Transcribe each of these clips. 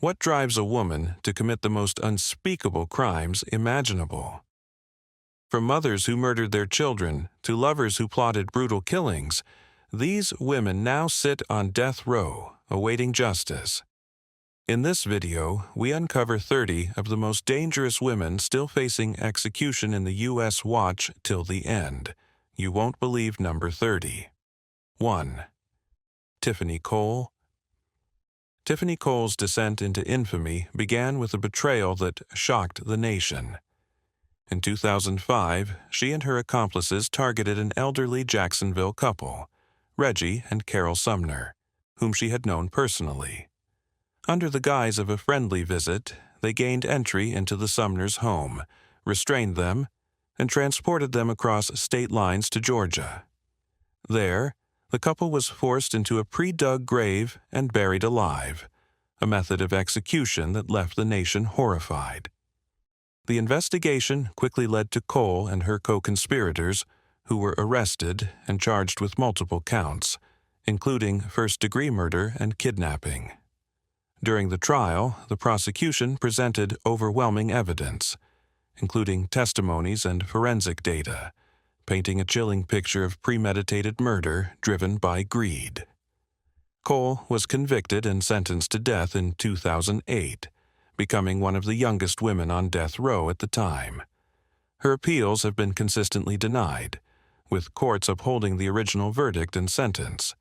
What drives a woman to commit the most unspeakable crimes imaginable? From mothers who murdered their children to lovers who plotted brutal killings, these women now sit on death row, awaiting justice. In this video, we uncover 30 of the most dangerous women still facing execution in the U.S. Watch till the end. You won't believe number 30. 1. Tiffany Cole. Tiffany Cole's descent into infamy began with a betrayal that shocked the nation. In 2005, she and her accomplices targeted an elderly Jacksonville couple, Reggie and Carol Sumner, whom she had known personally. Under the guise of a friendly visit, they gained entry into the Sumners' home, restrained them, and transported them across state lines to Georgia. There, the couple was forced into a pre-dug grave and buried alive, a method of execution that left the nation horrified. The investigation quickly led to Cole and her co-conspirators, who were arrested and charged with multiple counts, including first-degree murder and kidnapping. During the trial, the prosecution presented overwhelming evidence, including testimonies and forensic data, painting a chilling picture of premeditated murder driven by greed. Cole was convicted and sentenced to death in 2008, becoming one of the youngest women on death row at the time. Her appeals have been consistently denied, with courts upholding the original verdict and sentence.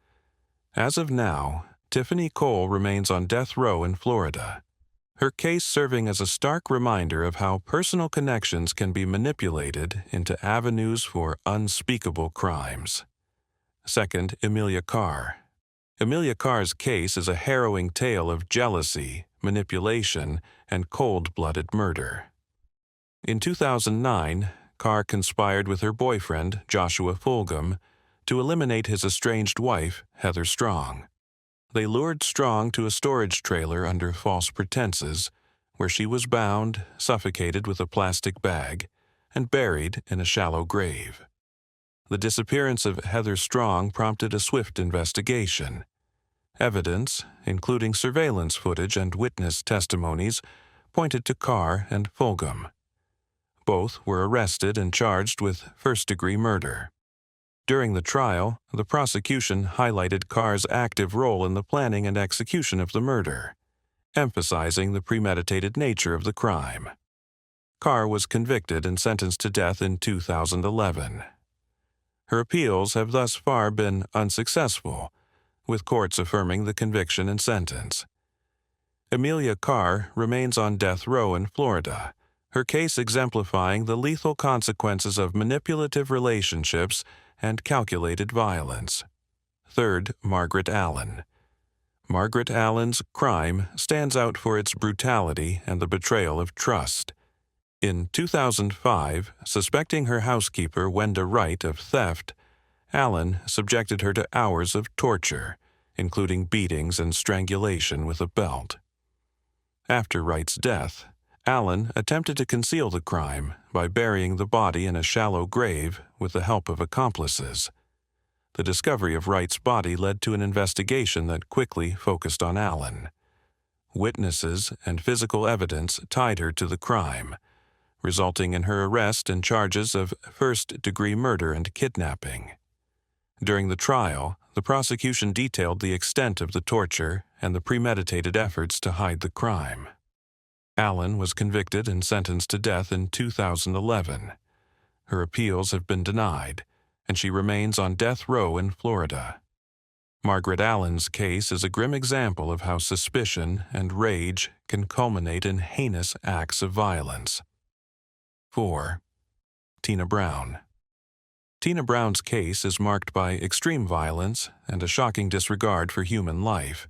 As of now, Tiffany Cole remains on death row in Florida, her case serving as a stark reminder of how personal connections can be manipulated into avenues for unspeakable crimes. 2. Emilia Carr. Emilia Carr's case is a harrowing tale of jealousy, manipulation, and cold-blooded murder. In 2009, Carr conspired with her boyfriend, Joshua Fulgham, to eliminate his estranged wife, Heather Strong. They lured Strong to a storage trailer under false pretenses, where she was bound, suffocated with a plastic bag, and buried in a shallow grave. The disappearance of Heather Strong prompted a swift investigation. Evidence, including surveillance footage and witness testimonies, pointed to Carr and Fulgham. Both were arrested and charged with first-degree murder. During the trial, the prosecution highlighted Carr's active role in the planning and execution of the murder, emphasizing the premeditated nature of the crime. Carr was convicted and sentenced to death in 2011. Her appeals have thus far been unsuccessful, with courts affirming the conviction and sentence. Emilia Carr remains on death row in Florida, her case exemplifying the lethal consequences of manipulative relationships and calculated violence. 3. Margaret Allen. Margaret Allen's crime stands out for its brutality and the betrayal of trust. In 2005, suspecting her housekeeper, Wenda Wright, of theft, Allen subjected her to hours of torture, including beatings and strangulation with a belt. After Wright's death, Allen attempted to conceal the crime by burying the body in a shallow grave with the help of accomplices. The discovery of Wright's body led to an investigation that quickly focused on Allen. Witnesses and physical evidence tied her to the crime, resulting in her arrest and charges of first-degree murder and kidnapping. During the trial, the prosecution detailed the extent of the torture and the premeditated efforts to hide the crime. Allen was convicted and sentenced to death in 2011. Her appeals have been denied, and she remains on death row in Florida. Margaret Allen's case is a grim example of how suspicion and rage can culminate in heinous acts of violence. 4. Tina Brown. Tina Brown's case is marked by extreme violence and a shocking disregard for human life.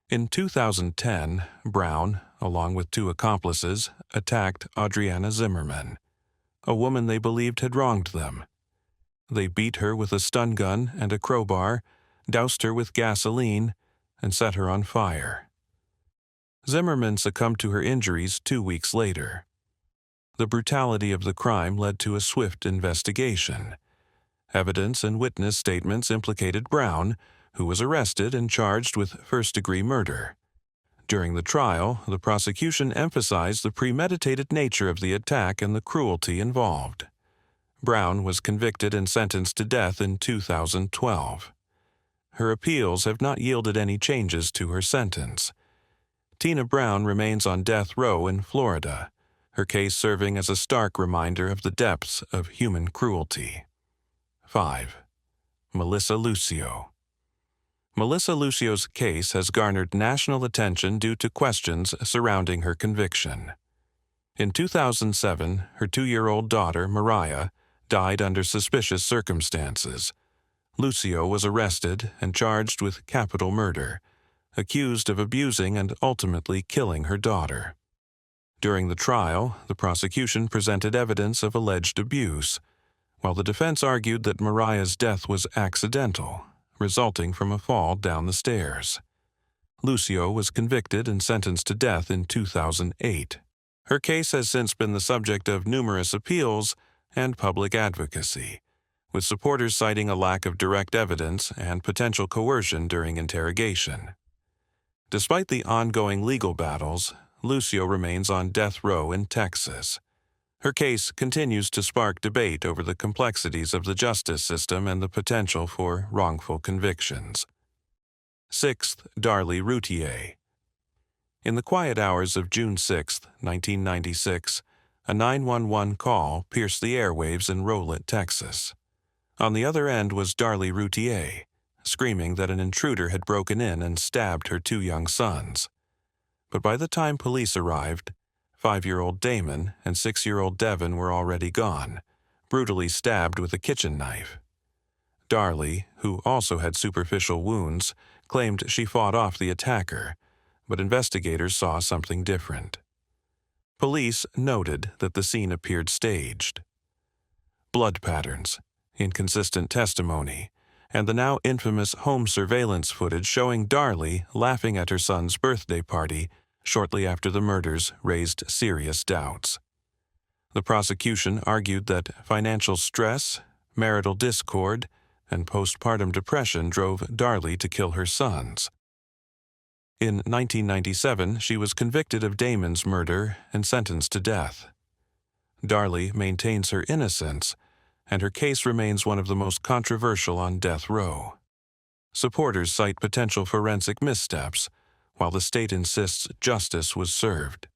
In 2010, Brown, along with 2 accomplices, attacked Adriana Zimmerman, a woman they believed had wronged them. They beat her with a stun gun and a crowbar, doused her with gasoline, and set her on fire. Zimmerman succumbed to her injuries 2 weeks later. The brutality of the crime led to a swift investigation. Evidence and witness statements implicated Brown, who was arrested and charged with first-degree murder. During the trial, the prosecution emphasized the premeditated nature of the attack and the cruelty involved. Brown was convicted and sentenced to death in 2012. Her appeals have not yielded any changes to her sentence. Tina Brown remains on death row in Florida, her case serving as a stark reminder of the depths of human cruelty. 5. Melissa Lucio. Melissa Lucio's case has garnered national attention due to questions surrounding her conviction. In 2007, her 2-year-old daughter, Mariah, died under suspicious circumstances. Lucio was arrested and charged with capital murder, accused of abusing and ultimately killing her daughter. During the trial, the prosecution presented evidence of alleged abuse, while the defense argued that Mariah's death was accidental, resulting from a fall down the stairs. Lucio was convicted and sentenced to death in 2008. Her case has since been the subject of numerous appeals and public advocacy, with supporters citing a lack of direct evidence and potential coercion during interrogation. Despite the ongoing legal battles, Lucio remains on death row in Texas. Her case continues to spark debate over the complexities of the justice system and the potential for wrongful convictions. 6th, Darlie Routier. In the quiet hours of June 6, 1996, a 911 call pierced the airwaves in Rowlett, Texas. On the other end was Darlie Routier, screaming that an intruder had broken in and stabbed her 2 young sons. But by the time police arrived, 5-year-old Damon and 6-year-old Devin were already gone, brutally stabbed with a kitchen knife. Darlie, who also had superficial wounds, claimed she fought off the attacker, but investigators saw something different. Police noted that the scene appeared staged. Blood patterns, inconsistent testimony, and the now infamous home surveillance footage showing Darlie laughing at her son's birthday party shortly after the murders raised serious doubts. The prosecution argued that financial stress, marital discord, and postpartum depression drove Darlie to kill her sons. In 1997, she was convicted of Damon's murder and sentenced to death. Darlie maintains her innocence, and her case remains one of the most controversial on death row. Supporters cite potential forensic missteps, while the state insists justice was served.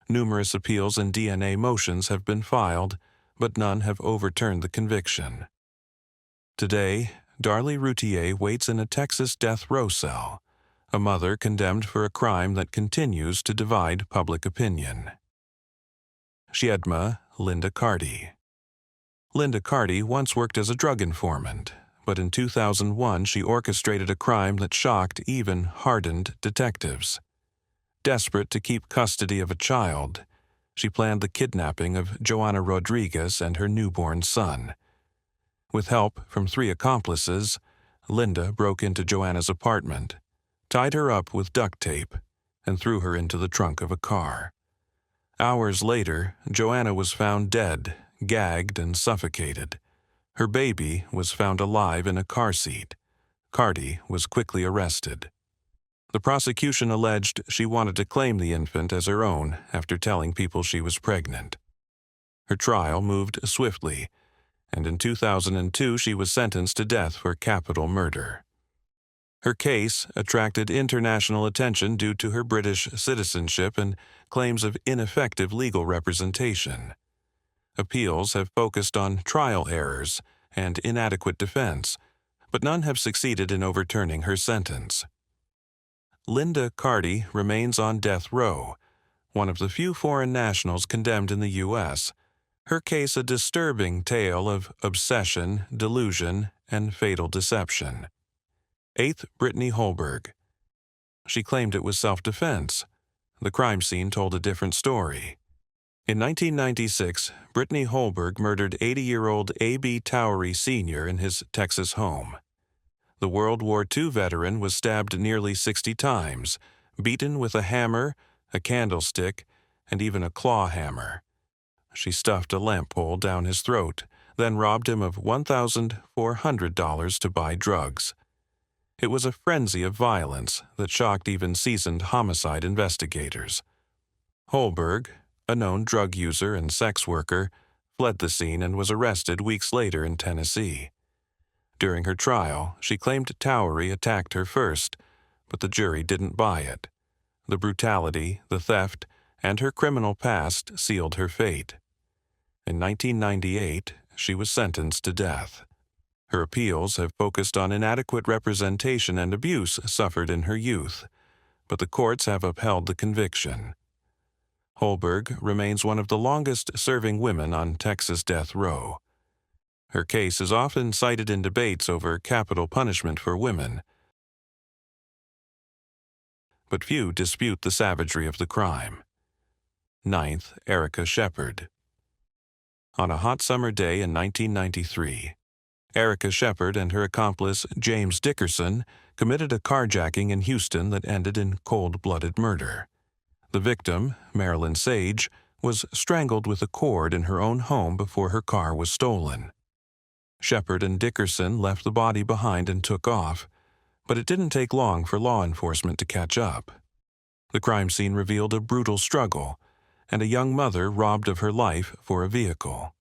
Numerous appeals and DNA motions have been filed, but none have overturned the conviction. Today, Darlie Routier waits in a Texas death row cell, a mother condemned for a crime that continues to divide public opinion. Chiedma Linda Carty. Linda Carty once worked as a drug informant, but in 2001 she orchestrated a crime that shocked even hardened detectives. Desperate to keep custody of a child, she planned the kidnapping of Joanna Rodriguez and her newborn son. With help from 3 accomplices, Linda broke into Joanna's apartment, tied her up with duct tape, and threw her into the trunk of a car. Hours later, Joanna was found dead, gagged and suffocated. Her baby was found alive in a car seat. Carty was quickly arrested. The prosecution alleged she wanted to claim the infant as her own after telling people she was pregnant. Her trial moved swiftly, and in 2002 she was sentenced to death for capital murder. Her case attracted international attention due to her British citizenship and claims of ineffective legal representation. Appeals have focused on trial errors and inadequate defense, but none have succeeded in overturning her sentence. Linda Carty remains on death row, one of the few foreign nationals condemned in the U.S., her case a disturbing tale of obsession, delusion, and fatal deception. 8th, Brittany Holberg. She claimed it was self-defense. The crime scene told a different story. In 1996, Brittany Holberg murdered 80-year-old A.B. Towery Sr. in his Texas home. The World War II veteran was stabbed nearly 60 times, beaten with a hammer, a candlestick, and even a claw hammer. She stuffed a lamp pole down his throat, then robbed him of $1,400 to buy drugs. It was a frenzy of violence that shocked even seasoned homicide investigators. Holberg, a known drug user and sex worker, fled the scene and was arrested weeks later in Tennessee. During her trial, she claimed Towery attacked her first, but the jury didn't buy it. The brutality, the theft, and her criminal past sealed her fate. In 1998, she was sentenced to death. Her appeals have focused on inadequate representation and abuse suffered in her youth, but the courts have upheld the conviction. Holberg remains one of the longest-serving women on Texas death row. Her case is often cited in debates over capital punishment for women, but few dispute the savagery of the crime. 9th, Erica Shepard. On a hot summer day in 1993, Erica Shepard and her accomplice James Dickerson committed a carjacking in Houston that ended in cold-blooded murder. The victim, Marilyn Sage, was strangled with a cord in her own home before her car was stolen. Shepard and Dickerson left the body behind and took off, but it didn't take long for law enforcement to catch up. The crime scene revealed a brutal struggle, and a young mother robbed of her life for a vehicle.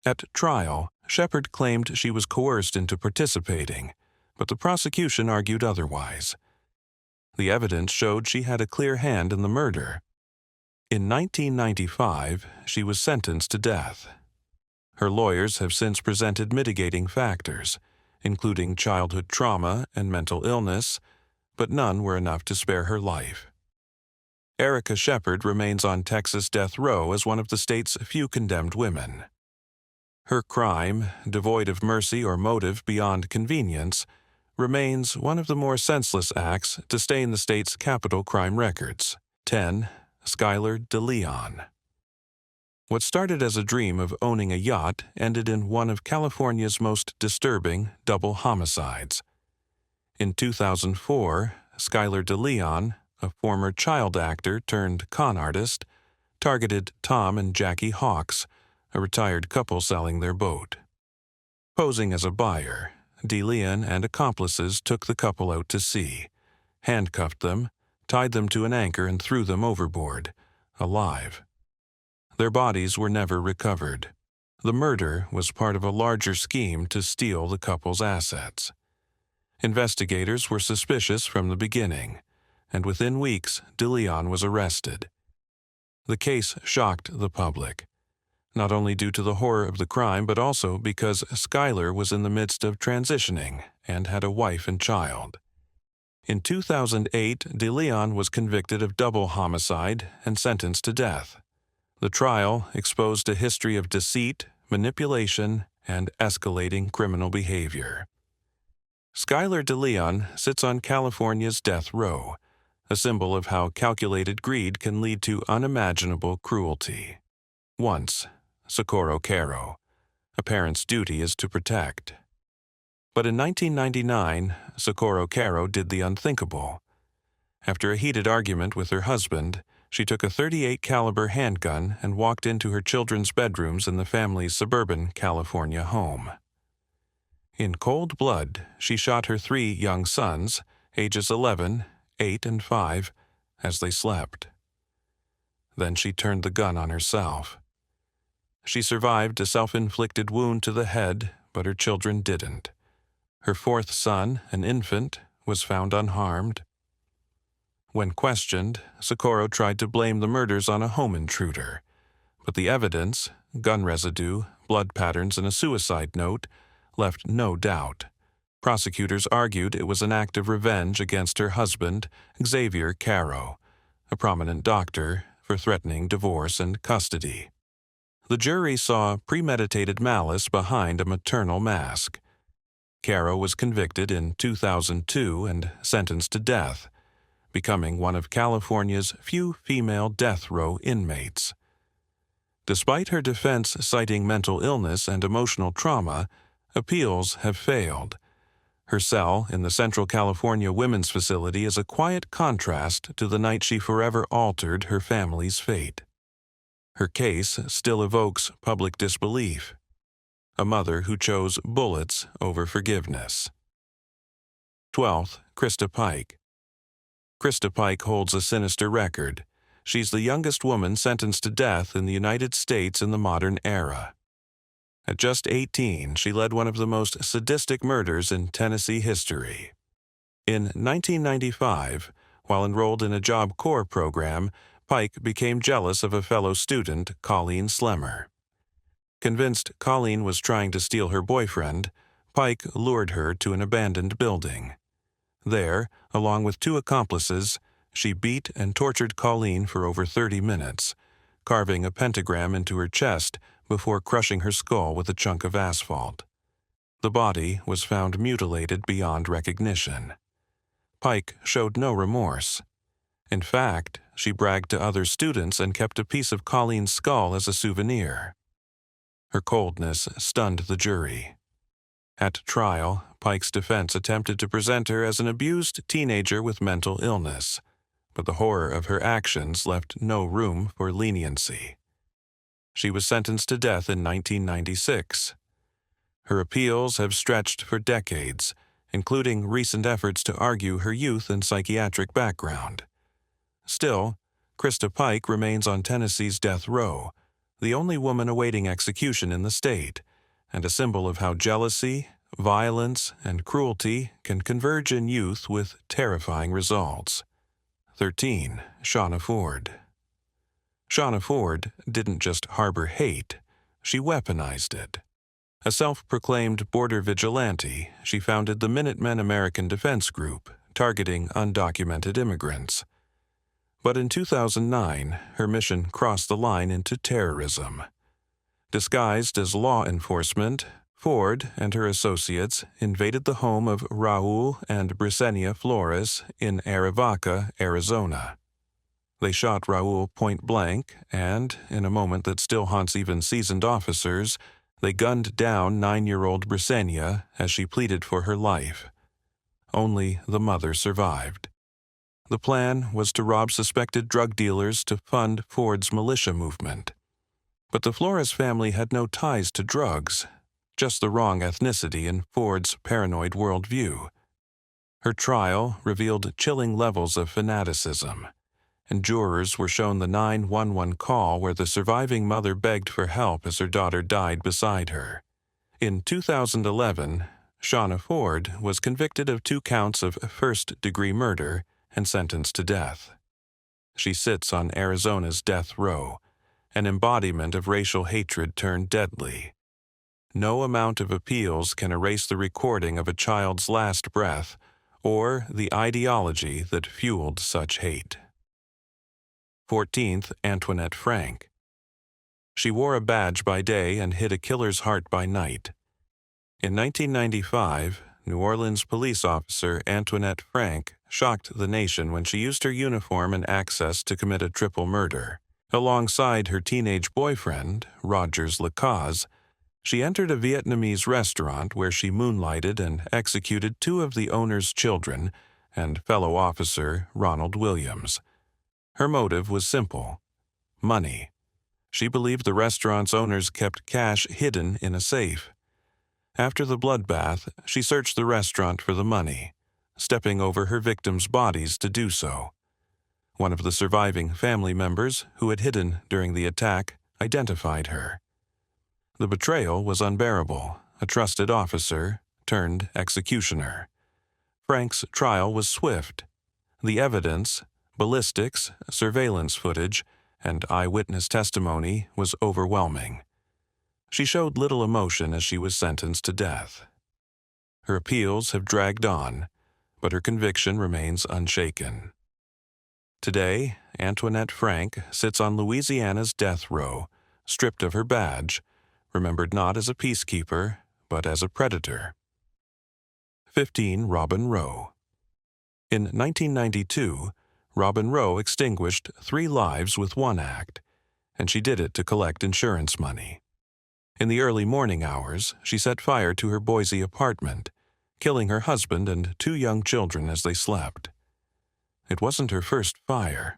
At trial, Shepard claimed she was coerced into participating, but the prosecution argued otherwise. The evidence showed she had a clear hand in the murder. In 1995, she was sentenced to death. Her lawyers have since presented mitigating factors, including childhood trauma and mental illness, but none were enough to spare her life. Erica Shepard remains on Texas death row as one of the state's few condemned women. Her crime, devoid of mercy or motive beyond convenience, remains one of the more senseless acts to stain the state's capital crime records. 10. Skylar DeLeon. What started as a dream of owning a yacht ended in one of California's most disturbing double homicides. In 2004, Skylar DeLeon, a former child actor turned con artist, targeted Tom and Jackie Hawks, a retired couple selling their boat. Posing as a buyer, DeLeon and accomplices took the couple out to sea, handcuffed them, tied them to an anchor and threw them overboard, alive. Their bodies were never recovered. The murder was part of a larger scheme to steal the couple's assets. Investigators were suspicious from the beginning, and within weeks, DeLeon was arrested. The case shocked the public, not only due to the horror of the crime, but also because Skylar was in the midst of transitioning and had a wife and child. In 2008, DeLeon was convicted of double homicide and sentenced to death. The trial exposed a history of deceit, manipulation, and escalating criminal behavior. Skylar DeLeon sits on California's death row, a symbol of how calculated greed can lead to unimaginable cruelty. Once, Socorro Caro. A parent's duty is to protect. But in 1999, Socorro Caro did the unthinkable. After a heated argument with her husband, she took a .38 caliber handgun and walked into her children's bedrooms in the family's suburban California home. In cold blood, she shot her 3 young sons, ages 11, 8, and 5, as they slept. Then she turned the gun on herself. She survived a self-inflicted wound to the head, but her children didn't. Her 4th son, an infant, was found unharmed. When questioned, Socorro tried to blame the murders on a home intruder, but the evidence, gun residue, blood patterns, and a suicide note, left no doubt. Prosecutors argued it was an act of revenge against her husband, Xavier Caro, a prominent doctor, for threatening divorce and custody. The jury saw premeditated malice behind a maternal mask. Caro was convicted in 2002 and sentenced to death, becoming one of California's few female death row inmates. Despite her defense citing mental illness and emotional trauma, appeals have failed. Her cell in the Central California Women's Facility is a quiet contrast to the night she forever altered her family's fate. Her case still evokes public disbelief. A mother who chose bullets over forgiveness. 12th, Krista Pike. Krista Pike holds a sinister record. She's the youngest woman sentenced to death in the United States in the modern era. At just 18, she led one of the most sadistic murders in Tennessee history. In 1995, while enrolled in a Job Corps program, Pike became jealous of a fellow student, Colleen Slemmer. Convinced Colleen was trying to steal her boyfriend, Pike lured her to an abandoned building. There, along with 2 accomplices, she beat and tortured Colleen for over 30 minutes, carving a pentagram into her chest before crushing her skull with a chunk of asphalt. The body was found mutilated beyond recognition. Pike showed no remorse. In fact, she bragged to other students and kept a piece of Colleen's skull as a souvenir. Her coldness stunned the jury. At trial, Pike's defense attempted to present her as an abused teenager with mental illness, but the horror of her actions left no room for leniency. She was sentenced to death in 1996. Her appeals have stretched for decades, including recent efforts to argue her youth and psychiatric background. Still, Krista Pike remains on Tennessee's death row, the only woman awaiting execution in the state, and a symbol of how jealousy, violence, and cruelty can converge in youth with terrifying results. 13. Shauna Ford. Shauna Ford didn't just harbor hate, she weaponized it. A self-proclaimed border vigilante, she founded the Minutemen American Defense Group, targeting undocumented immigrants. But in 2009, her mission crossed the line into terrorism. Disguised as law enforcement, Ford and her associates invaded the home of Raul and Brisenia Flores in Arivaca, Arizona. They shot Raul point-blank, and, in a moment that still haunts even seasoned officers, they gunned down 9-year-old Brisenia as she pleaded for her life. Only the mother survived. The plan was to rob suspected drug dealers to fund Ford's militia movement. But the Flores family had no ties to drugs, just the wrong ethnicity in Ford's paranoid worldview. Her trial revealed chilling levels of fanaticism, and jurors were shown the 911 call where the surviving mother begged for help as her daughter died beside her. In 2011, Shauna Ford was convicted of 2 counts of first-degree murder and sentenced to death. She sits on Arizona's death row, an embodiment of racial hatred turned deadly. No amount of appeals can erase the recording of a child's last breath or the ideology that fueled such hate. 14th, Antoinette Frank. She wore a badge by day and hid a killer's heart by night. In 1995, New Orleans police officer Antoinette Frank shocked the nation when she used her uniform and access to commit a triple murder. Alongside her teenage boyfriend, Rogers Lacaze, she entered a Vietnamese restaurant where she moonlighted and executed 2 of the owner's children and fellow officer Ronald Williams. Her motive was simple: money. She believed the restaurant's owners kept cash hidden in a safe. After the bloodbath, she searched the restaurant for the money, stepping over her victims' bodies to do so. One of the surviving family members, who had hidden during the attack, identified her. The betrayal was unbearable, a trusted officer turned executioner. Frank's trial was swift. The evidence, ballistics, surveillance footage, and eyewitness testimony was overwhelming. She showed little emotion as she was sentenced to death. Her appeals have dragged on, but her conviction remains unshaken. Today, Antoinette Frank sits on Louisiana's death row, stripped of her badge, remembered not as a peacekeeper, but as a predator. 15. Robin Rowe. In 1992, Robin Rowe extinguished 3 lives with one act, and she did it to collect insurance money. In the early morning hours, she set fire to her Boise apartment, killing her husband and 2 young children as they slept. It wasn't her first fire.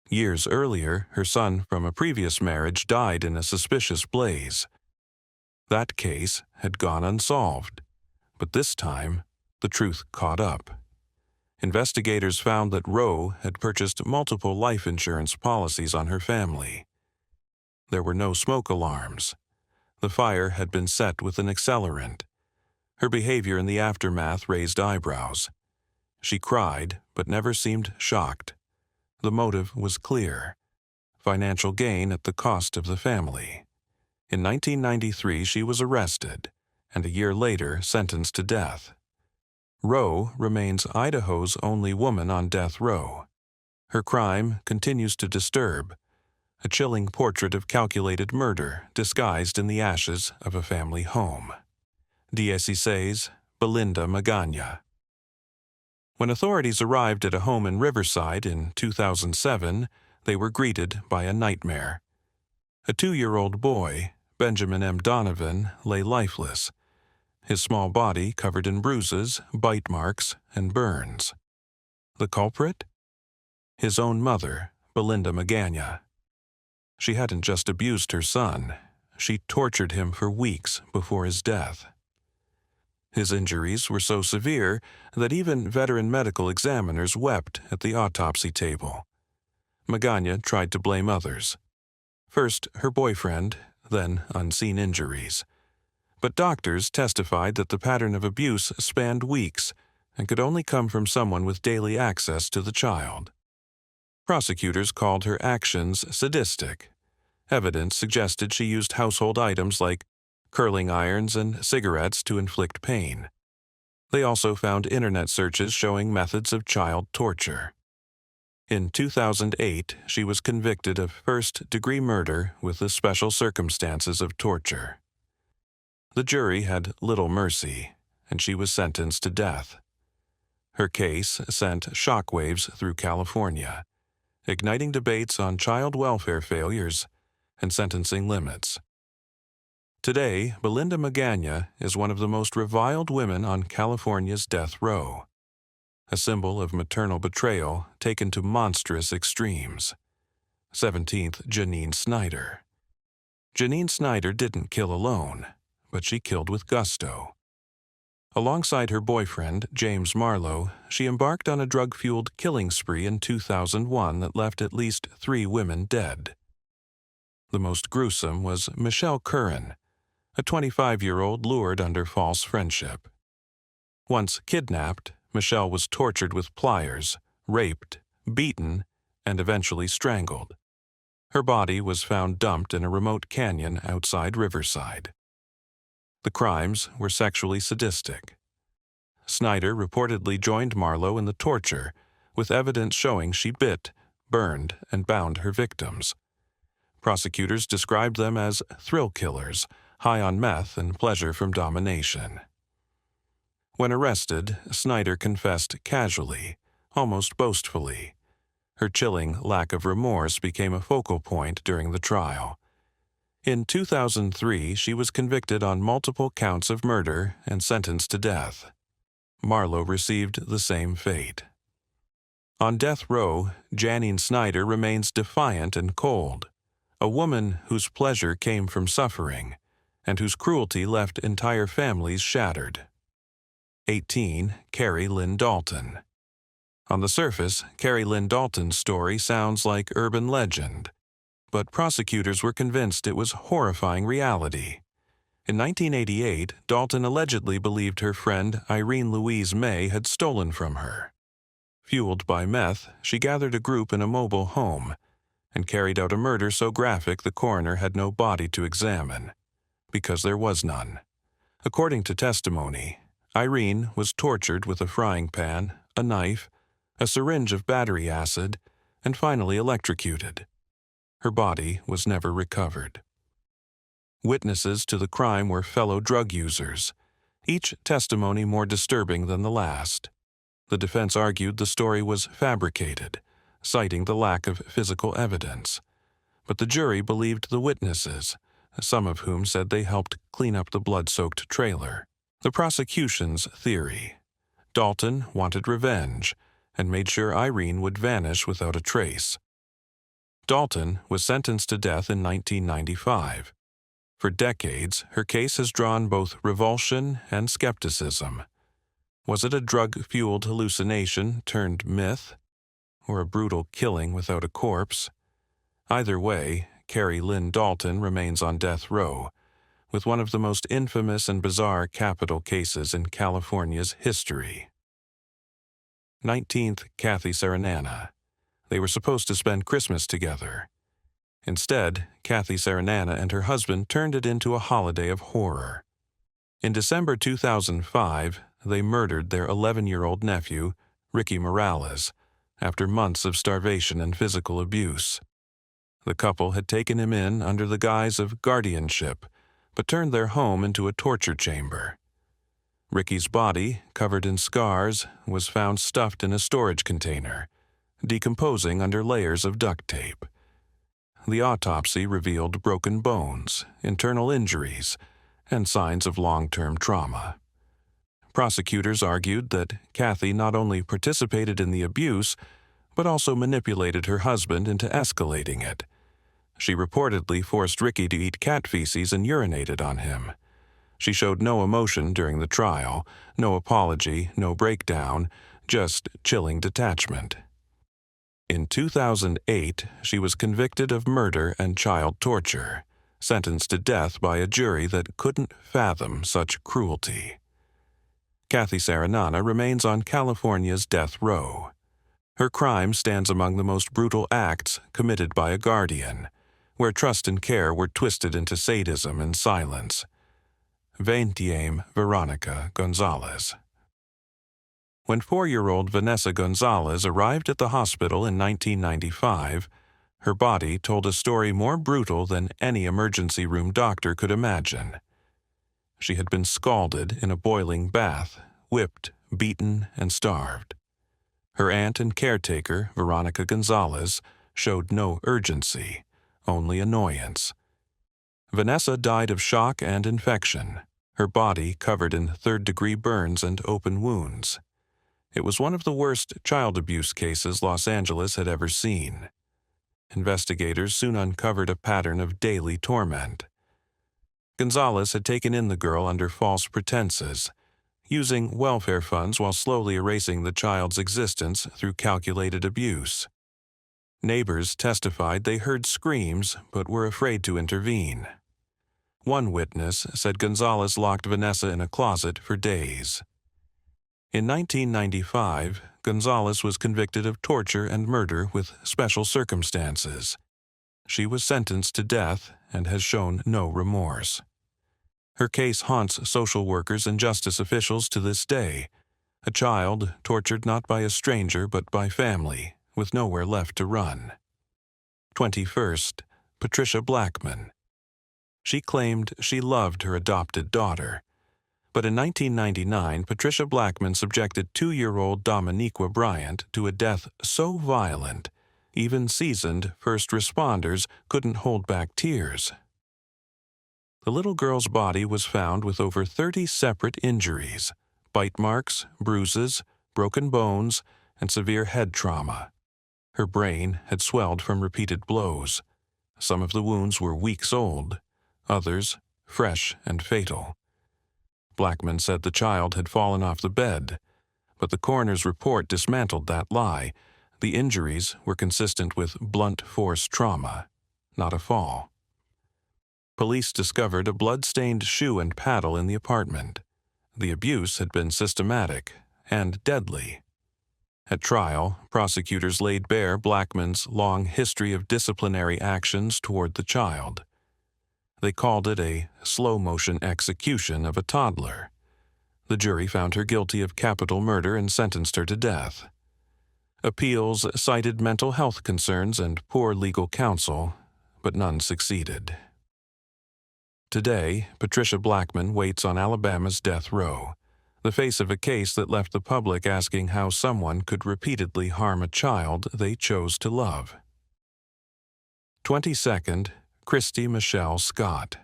Years earlier, her son from a previous marriage died in a suspicious blaze. That case had gone unsolved, but this time, The truth caught up. Investigators found that Rowe had purchased multiple life insurance policies on her family. There were no smoke alarms. The fire had been set with an accelerant. Her behavior in the aftermath raised eyebrows. She cried, but never seemed shocked. The motive was clear: financial gain at the cost of the family. In 1993, she was arrested, and a year later sentenced to death. Rowe remains Idaho's only woman on death row. Her crime continues to disturb, a chilling portrait of calculated murder disguised in the ashes of a family home. 16, Belinda Magana. When authorities arrived at a home in Riverside in 2007, they were greeted by a nightmare. A 2-year-old boy, Benjamin M. Donovan, lay lifeless, his small body covered in bruises, bite marks, and burns. The culprit? His own mother, Belinda Magana. She hadn't just abused her son, she tortured him for weeks before his death. His injuries were so severe that even veteran medical examiners wept at the autopsy table. Magana tried to blame others. First, her boyfriend, then unseen injuries. But doctors testified that the pattern of abuse spanned weeks and could only come from someone with daily access to the child. Prosecutors called her actions sadistic. Evidence suggested she used household items like curling irons and cigarettes to inflict pain. They also found internet searches showing methods of child torture. In 2008, she was convicted of first-degree murder with the special circumstances of torture. The jury had little mercy, and she was sentenced to death. Her case sent shockwaves through California, igniting debates on child welfare failures and sentencing limits. Today, Belinda Magana is one of the most reviled women on California's death row, a symbol of maternal betrayal taken to monstrous extremes. 17th Janine Snyder. Janine Snyder didn't kill alone, but she killed with gusto. Alongside her boyfriend, James Marlowe, she embarked on a drug-fueled killing spree in 2001 that left at least 3 women dead. The most gruesome was Michelle Curran, a 25-year-old lured under false friendship. Once kidnapped, Michelle was tortured with pliers, raped, beaten, and eventually strangled. Her body was found dumped in a remote canyon outside Riverside. The crimes were sexually sadistic. Snyder reportedly joined Marlowe in the torture, with evidence showing she bit, burned, and bound her victims. Prosecutors described them as thrill killers, high on meth and pleasure from domination. When arrested, Snyder confessed casually, almost boastfully. Her chilling lack of remorse became a focal point during the trial. In 2003, she was convicted on multiple counts of murder and sentenced to death. Marlowe received the same fate. On death row, Janine Snyder remains defiant and cold, a woman whose pleasure came from suffering and whose cruelty left entire families shattered. 18. Carrie Lynn Dalton. On the surface, Carrie Lynn Dalton's story sounds like urban legend, but prosecutors were convinced it was horrifying reality. In 1988, Dalton allegedly believed her friend Irene Louise May had stolen from her. Fueled by meth, she gathered a group in a mobile home and carried out a murder so graphic the coroner had no body to examine, because there was none. According to testimony, Irene was tortured with a frying pan, a knife, a syringe of battery acid, and finally electrocuted. Her body was never recovered. Witnesses to the crime were fellow drug users, each testimony more disturbing than the last. The defense argued the story was fabricated, citing the lack of physical evidence. But the jury believed the witnesses, some of whom said they helped clean up the blood-soaked trailer. The prosecution's theory: Dalton wanted revenge and made sure Irene would vanish without a trace. Dalton was sentenced to death in 1995. For decades, her case has drawn both revulsion and skepticism. Was it a drug-fueled hallucination turned myth? Or a brutal killing without a corpse? Either way, Carrie Lynn Dalton remains on death row, with one of the most infamous and bizarre capital cases in California's history. 19th Kathy Saranana. They were supposed to spend Christmas together. Instead, Kathy Saranana and her husband turned it into a holiday of horror. In December 2005, they murdered their 11-year-old nephew, Ricky Morales, after months of starvation and physical abuse. The couple had taken him in under the guise of guardianship, but turned their home into a torture chamber. Ricky's body, covered in scars, was found stuffed in a storage container, decomposing under layers of duct tape. The autopsy revealed broken bones, internal injuries, and signs of long-term trauma. Prosecutors argued that Kathy not only participated in the abuse, but also manipulated her husband into escalating it. She reportedly forced Ricky to eat cat feces and urinated on him. She showed no emotion during the trial, no apology, no breakdown, just chilling detachment. In 2008, she was convicted of murder and child torture, sentenced to death by a jury that couldn't fathom such cruelty. Kathy Saranana remains on California's death row. Her crime stands among the most brutal acts committed by a guardian, where trust and care were twisted into sadism and silence. Vaintiem Veronica Gonzalez. When 4-year-old Vanessa Gonzalez arrived at the hospital in 1995, her body told a story more brutal than any emergency room doctor could imagine. She had been scalded in a boiling bath, whipped, beaten, and starved. Her aunt and caretaker, Veronica Gonzalez, showed no urgency, only annoyance. Vanessa died of shock and infection, her body covered in third-degree burns and open wounds. It was one of the worst child abuse cases Los Angeles had ever seen. Investigators soon uncovered a pattern of daily torment. Gonzalez had taken in the girl under false pretenses, using welfare funds while slowly erasing the child's existence through calculated abuse. Neighbors testified they heard screams but were afraid to intervene. One witness said Gonzalez locked Vanessa in a closet for days. In 1995, Gonzalez was convicted of torture and murder with special circumstances. She was sentenced to death and has shown no remorse. Her case haunts social workers and justice officials to this day. A child tortured not by a stranger but by family, with nowhere left to run. 21st, Patricia Blackman. She claimed she loved her adopted daughter. But in 1999, Patricia Blackman subjected 2-year-old Dominiqua Bryant to a death so violent, even seasoned first responders couldn't hold back tears. The little girl's body was found with over 30 separate injuries, bite marks, bruises, broken bones, and severe head trauma. Her brain had swelled from repeated blows. Some of the wounds were weeks old, others fresh and fatal. Blackman said the child had fallen off the bed, but the coroner's report dismantled that lie. The injuries were consistent with blunt force trauma, not a fall. Police discovered a blood-stained shoe and paddle in the apartment. The abuse had been systematic and deadly. At trial, prosecutors laid bare Blackman's long history of disciplinary actions toward the child. They called it a slow-motion execution of a toddler. The jury found her guilty of capital murder and sentenced her to death. Appeals cited mental health concerns and poor legal counsel, but none succeeded. Today, Patricia Blackman waits on Alabama's death row, the face of a case that left the public asking how someone could repeatedly harm a child they chose to love. 22nd, Christy Michelle Scott.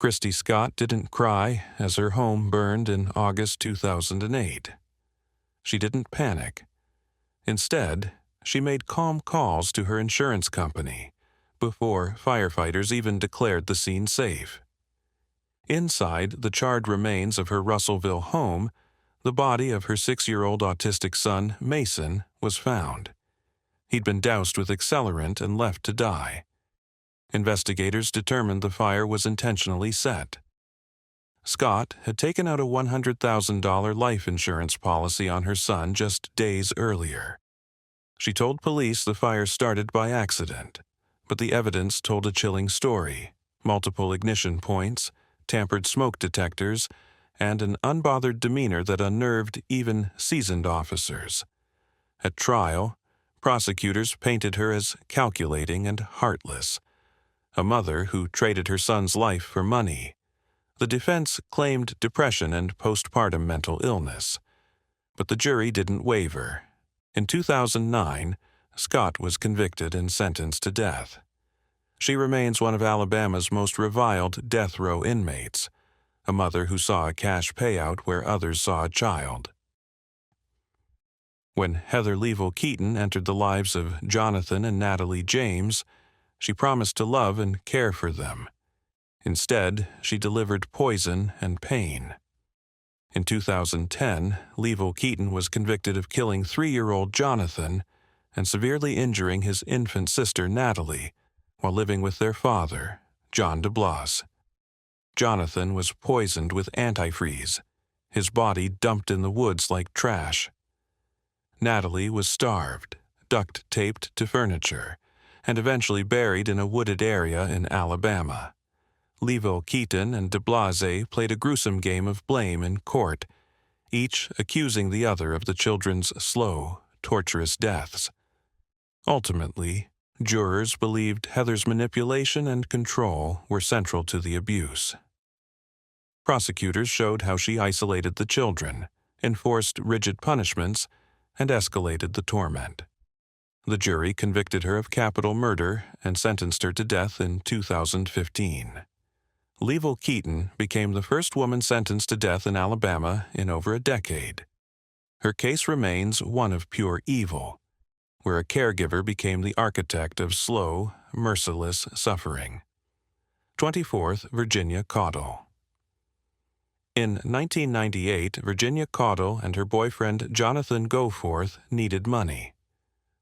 Christy Scott didn't cry as her home burned in August 2008. She didn't panic. Instead, she made calm calls to her insurance company before firefighters even declared the scene safe. Inside the charred remains of her Russellville home, the body of her 6-year-old autistic son, Mason, was found. He'd been doused with accelerant and left to die. Investigators determined the fire was intentionally set. Scott had taken out a $100,000 life insurance policy on her son just days earlier. She told police the fire started by accident, but the evidence told a chilling story: multiple ignition points, tampered smoke detectors, and an unbothered demeanor that unnerved even seasoned officers. At trial, prosecutors painted her as calculating and heartless, a mother who traded her son's life for money. The defense claimed depression and postpartum mental illness, but the jury didn't waver. In 2009, Scott was convicted and sentenced to death. She remains one of Alabama's most reviled death row inmates, a mother who saw a cash payout where others saw a child. When Heather Leavell Keaton entered the lives of Jonathan and Natalie James, she promised to love and care for them. Instead, she delivered poison and pain. In 2010, Leavell Keaton was convicted of killing 3-year-old Jonathan and severely injuring his infant sister Natalie while living with their father, John DeBlas. Jonathan was poisoned with antifreeze, his body dumped in the woods like trash. Natalie was starved, duct-taped to furniture, and eventually buried in a wooded area in Alabama. Leavell Keaton and DeBlase played a gruesome game of blame in court, each accusing the other of the children's slow, torturous deaths. Ultimately, jurors believed Heather's manipulation and control were central to the abuse. Prosecutors showed how she isolated the children, enforced rigid punishments, and escalated the torment. The jury convicted her of capital murder and sentenced her to death in 2015. Leavell Keaton became the first woman sentenced to death in Alabama in over a decade. Her case remains one of pure evil, where a caregiver became the architect of slow, merciless suffering. 24th Virginia Caudle. In 1998, Virginia Caudle and her boyfriend Jonathan Goforth needed money.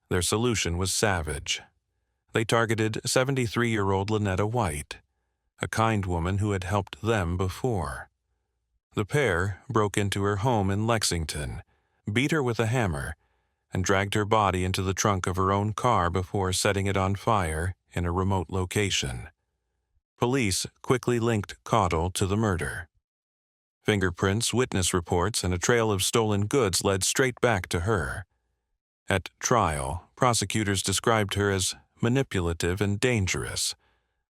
Their solution was savage. They targeted 73-year-old Lynetta White, a kind woman who had helped them before. The pair broke into her home in Lexington, beat her with a hammer, and dragged her body into the trunk of her own car before setting it on fire in a remote location. Police quickly linked Caudle to the murder. Fingerprints, witness reports, and a trail of stolen goods led straight back to her. At trial, prosecutors described her as manipulative and dangerous,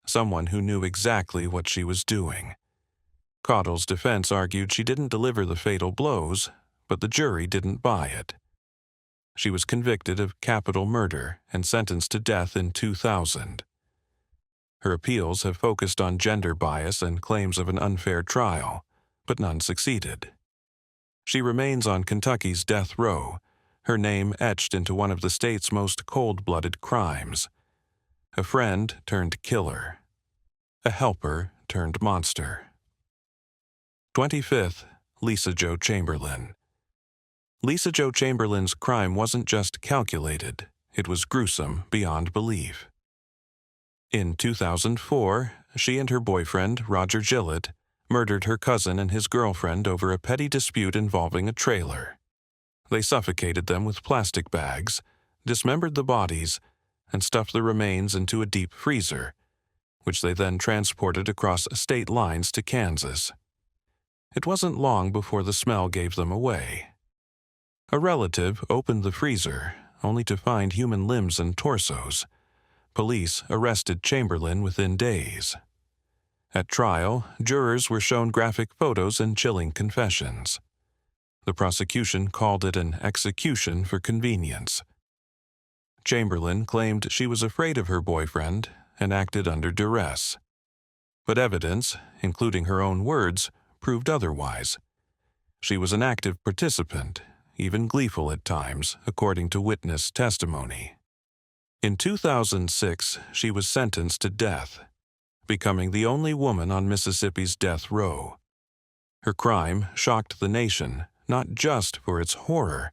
someone who knew exactly what she was doing. Caudle's defense argued she didn't deliver the fatal blows, but the jury didn't buy it. She was convicted of capital murder and sentenced to death in 2000. Her appeals have focused on gender bias and claims of an unfair trial, but none succeeded. She remains on Kentucky's death row, her name etched into one of the state's most cold-blooded crimes. A friend turned killer. A helper turned monster. 25th, Lisa Jo Chamberlain. Lisa Jo Chamberlain's crime wasn't just calculated, it was gruesome beyond belief. In 2004, she and her boyfriend, Roger Gillett, murdered her cousin and his girlfriend over a petty dispute involving a trailer. They suffocated them with plastic bags, dismembered the bodies, and stuffed the remains into a deep freezer, which they then transported across state lines to Kansas. It wasn't long before the smell gave them away. A relative opened the freezer, only to find human limbs and torsos. Police arrested Chamberlain within days. At trial, jurors were shown graphic photos and chilling confessions. The prosecution called it an execution for convenience. Chamberlain claimed she was afraid of her boyfriend and acted under duress. But evidence, including her own words, proved otherwise. She was an active participant, even gleeful at times, according to witness testimony. In 2006, she was sentenced to death, becoming the only woman on Mississippi's death row. Her crime shocked the nation, not just for its horror,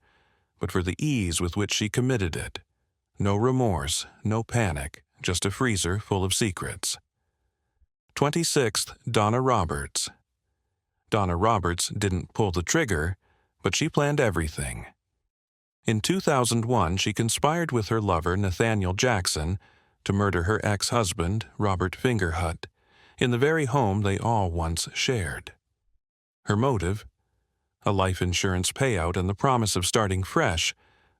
but for the ease with which she committed it. No remorse, no panic, just a freezer full of secrets. 26th, Donna Roberts. Donna Roberts didn't pull the trigger, but she planned everything. In 2001, she conspired with her lover, Nathaniel Jackson, to murder her ex-husband, Robert Fingerhut, in the very home they all once shared. Her motive? A life insurance payout and the promise of starting fresh,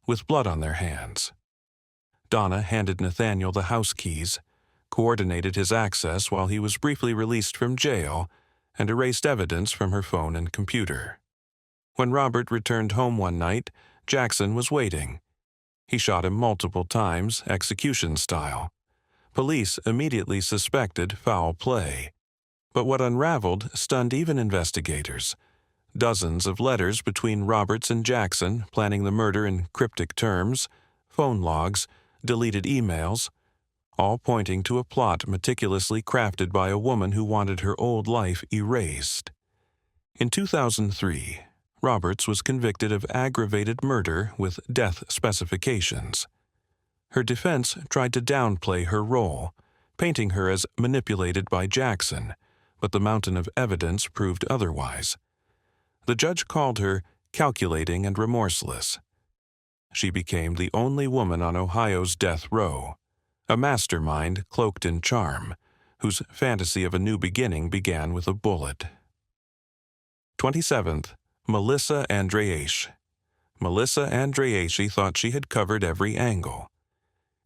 with blood on their hands. Donna handed Nathaniel the house keys, coordinated his access while he was briefly released from jail, and erased evidence from her phone and computer. When Robert returned home one night, Jackson was waiting. He shot him multiple times, execution style. Police immediately suspected foul play. But what unraveled stunned even investigators. Dozens of letters between Roberts and Jackson planning the murder in cryptic terms, phone logs, deleted emails, all pointing to a plot meticulously crafted by a woman who wanted her old life erased. In 2003, Roberts was convicted of aggravated murder with death specifications. Her defense tried to downplay her role, painting her as manipulated by Jackson, but the mountain of evidence proved otherwise. The judge called her calculating and remorseless. She became the only woman on Ohio's death row, a mastermind cloaked in charm, whose fantasy of a new beginning began with a bullet. 27th, Melissa Andreache. Melissa Andreache thought she had covered every angle.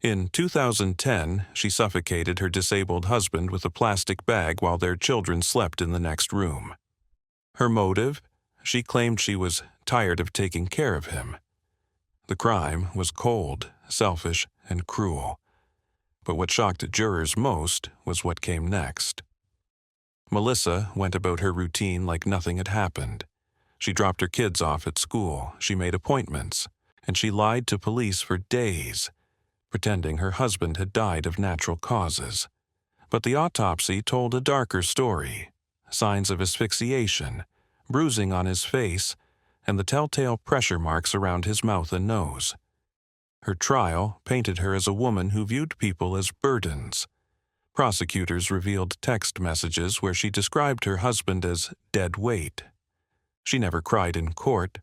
In 2010, she suffocated her disabled husband with a plastic bag while their children slept in the next room. Her motive? She claimed she was tired of taking care of him. The crime was cold, selfish, and cruel. But what shocked jurors most was what came next. Melissa went about her routine like nothing had happened. She dropped her kids off at school, she made appointments, and she lied to police for days, pretending her husband had died of natural causes. But the autopsy told a darker story: signs of asphyxiation, bruising on his face, and the telltale pressure marks around his mouth and nose. Her trial painted her as a woman who viewed people as burdens. Prosecutors revealed text messages where she described her husband as dead weight. She never cried in court,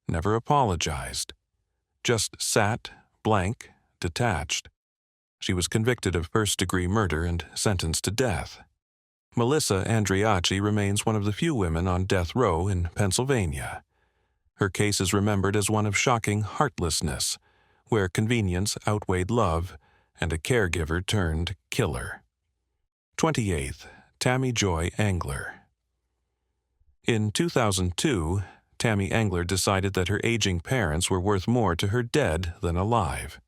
never apologized, just sat, blank, detached. She was convicted of first-degree murder and sentenced to death. Melissa Andreache remains one of the few women on death row in Pennsylvania. Her case is remembered as one of shocking heartlessness, where convenience outweighed love and a caregiver turned killer. 28th, Tammy Joy Engler. In 2002, Tammy Engler decided that her aging parents were worth more to her dead than alive.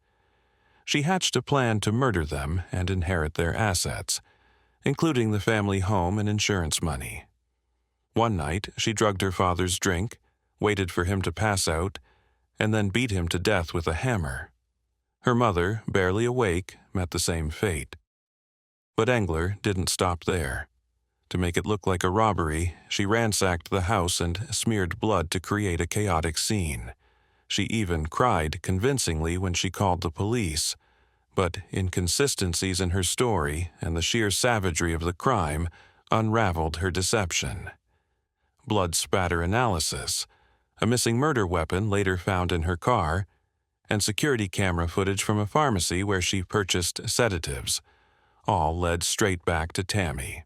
She hatched a plan to murder them and inherit their assets, including the family home and insurance money. One night, she drugged her father's drink, waited for him to pass out, and then beat him to death with a hammer. Her mother, barely awake, met the same fate. But Engler didn't stop there. To make it look like a robbery, she ransacked the house and smeared blood to create a chaotic scene. She even cried convincingly when she called the police, but inconsistencies in her story and the sheer savagery of the crime unraveled her deception. Blood spatter analysis, a missing murder weapon later found in her car, and security camera footage from a pharmacy where she purchased sedatives, all led straight back to Tammy.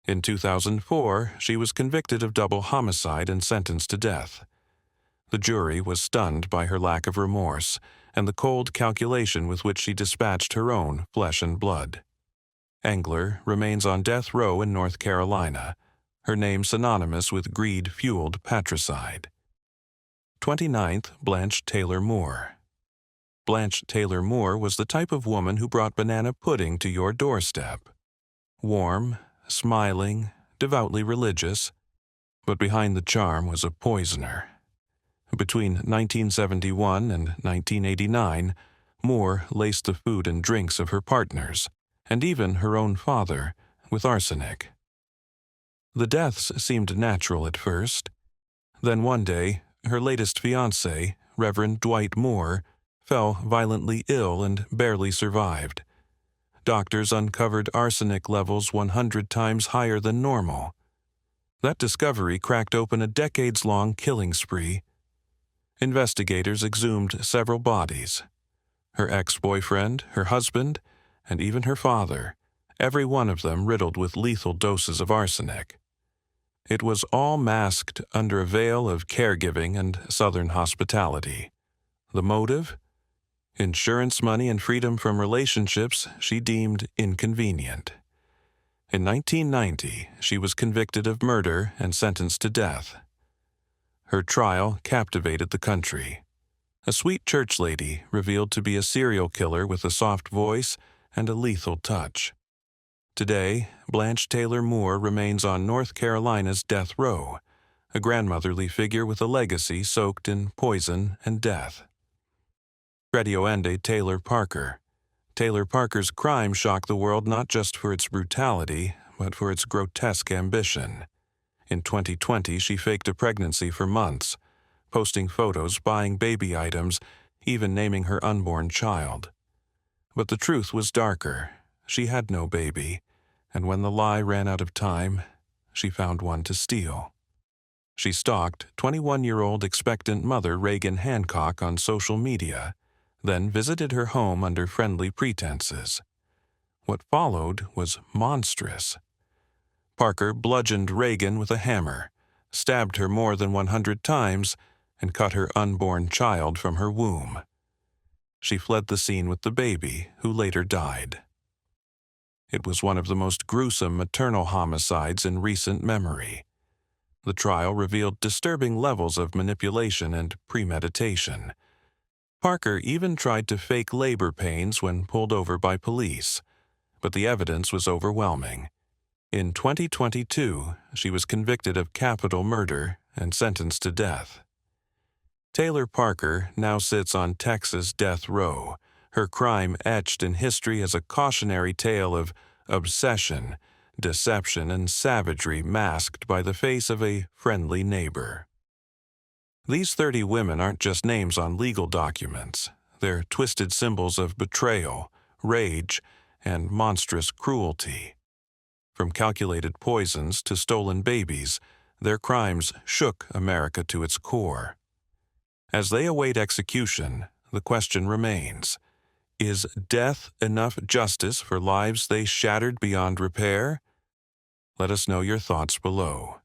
In 2004, she was convicted of double homicide and sentenced to death. The jury was stunned by her lack of remorse and the cold calculation with which she dispatched her own flesh and blood. Engler remains on death row in North Carolina, her name synonymous with greed-fueled patricide. 29th, Blanche Taylor Moore. Blanche Taylor Moore was the type of woman who brought banana pudding to your doorstep. Warm, smiling, devoutly religious, but behind the charm was a poisoner. Between 1971 and 1989, Moore laced the food and drinks of her partners, and even her own father, with arsenic. The deaths seemed natural at first. Then one day, her latest fiancé, Reverend Dwight Moore, fell violently ill and barely survived. Doctors uncovered arsenic levels 100 times higher than normal. That discovery cracked open a decades-long killing spree. Investigators exhumed several bodies. Her ex-boyfriend, her husband, and even her father, every one of them riddled with lethal doses of arsenic. It was all masked under a veil of caregiving and Southern hospitality. The motive? Insurance money and freedom from relationships she deemed inconvenient. In 1990, she was convicted of murder and sentenced to death. Her trial captivated the country. A sweet church lady revealed to be a serial killer with a soft voice and a lethal touch. Today, Blanche Taylor Moore remains on North Carolina's death row, a grandmotherly figure with a legacy soaked in poison and death. Freddie Oende Taylor Parker. Taylor Parker's crime shocked the world not just for its brutality, but for its grotesque ambition. In 2020, she faked a pregnancy for months, posting photos, buying baby items, even naming her unborn child. But the truth was darker. She had no baby, and when the lie ran out of time, she found one to steal. She stalked 21-year-old expectant mother Reagan Hancock on social media, then visited her home under friendly pretenses. What followed was monstrous. Parker bludgeoned Reagan with a hammer, stabbed her more than 100 times, and cut her unborn child from her womb. She fled the scene with the baby, who later died. It was one of the most gruesome maternal homicides in recent memory. The trial revealed disturbing levels of manipulation and premeditation. Parker even tried to fake labor pains when pulled over by police, but the evidence was overwhelming. In 2022, she was convicted of capital murder and sentenced to death. Taylor Parker now sits on Texas death row, her crime etched in history as a cautionary tale of obsession, deception, and savagery masked by the face of a friendly neighbor. These 30 women aren't just names on legal documents. They're twisted symbols of betrayal, rage, and monstrous cruelty. From calculated poisons to stolen babies, their crimes shook America to its core. As they await execution, the question remains: is death enough justice for lives they shattered beyond repair? Let us know your thoughts below.